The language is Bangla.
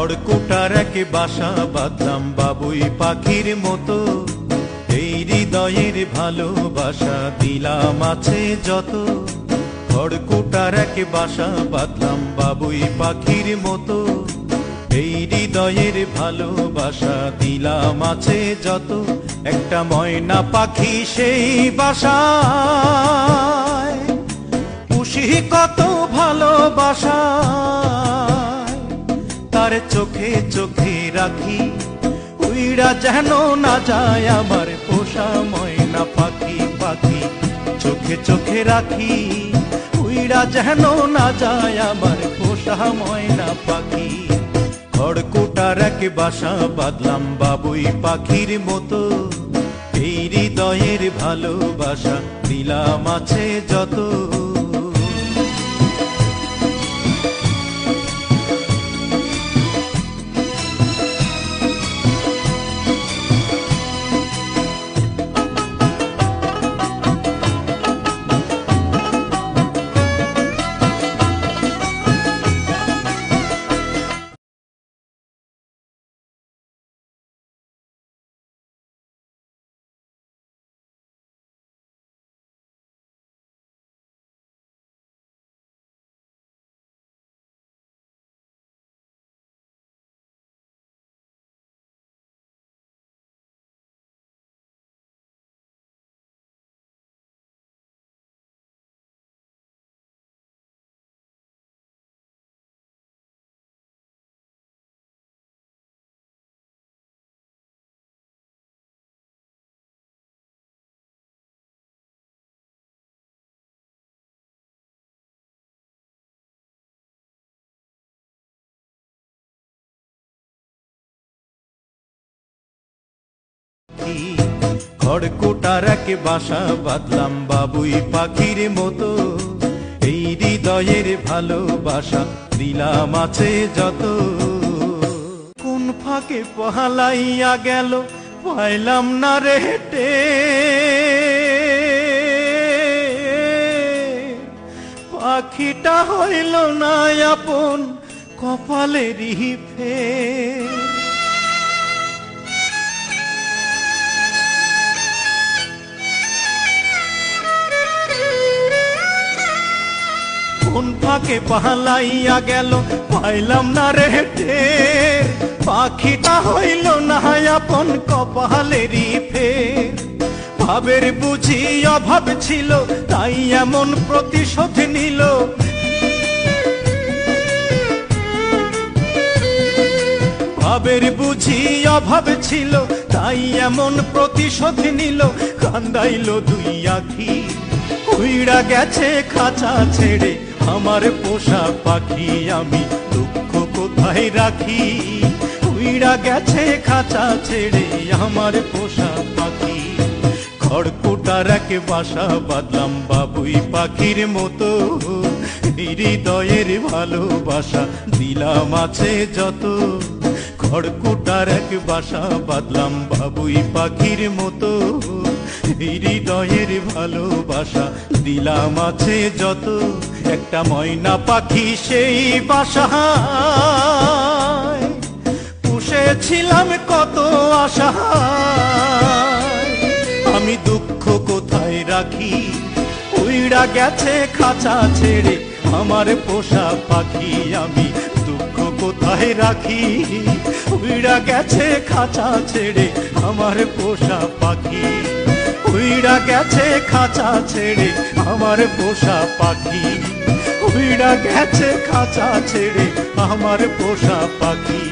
খড়কুটার এক বাসা বাঁধলাম বাবুই পাখির মতো, এই হৃদয়ের ভালোবাসা দিলাম আছে যত। খড়কুটার এক বাসা বাঁধলাম বাবুই পাখির মতো, এই হৃদয়ের ভালোবাসা দিলাম আছে যত। একটা ময়না পাখি সেই বাসায়, পুষি কত ভালোবাসা, তার চোখে চোখে রাখি, উইড়া যেন না যায় আমার পোষা ময়না পাখি। পাখি চোখে চোখে রাখি, উইড়া যেন না যায় আমার পোষা ময়না পাখি। খড়কুটার এক বাসা বাঁধলাম বাবুই পাখির মতো, এই হৃদয়ের ভালোবাসা দিলাম আছে যত। খড়কুটার এক বাসা বাঁধলাম বাবুই পাখির মতো, এই হৃদয়ের ভালোবাসা দিলাম আছে যত। কোন ফাঁকে পালাইয়া গেল পাইলাম না রে হেঁটে, পাখিটা হইল না আপন কপালেরই ফের। কোন ফাঁকে পালাইয়া গেল পাইলাম না রে হেঁটে, পাখিটা হইল না আপন কপালেরই ফের। ভাবের বুঝি অভাব ছিল তাই এমন প্রতিশোধ নিল, ভাবের বুঝি অভাব ছিল তাই এমন প্রতিশোধ নিল। কান্দাইল দুই আখি, উইড়া গেছে খাঁচা ছেড়ে আমার পোষা পাখি, আমি দুঃখ কোথায় রাখি। উইড়া গেছে খাঁচা ছেড়ে আমার পোষা পাখি। খড়কুটার এক বাসা বাঁধলাম বাবুই পাখির মতো, হৃদয়ের ভালোবাসা দিলাম আছে যত। খড়কুটার এক বাসা বাঁধলাম বাবুই পাখির মতো, হৃদয়ের ভালোবাসা দিলাম আছে যত। একটা ময়না পাখি সেই বাসায়, পুষেছিলাম কত আশা, আমি দুঃখ কোথায় রাখি। উইড়া গেছে খাঁচা ছেড়ে আমার পোষা পাখি, আমি দুঃখ কোথায় রাখি। উইড়া গেছে খাঁচা ছেড়ে আমার পোষা পাখি, উইড়া গেছে খাঁচা ছেড়ে আমার পোষা পাখি, উইড়া গেছে খাঁচা ছেড়ে আমার পোষা পাখি।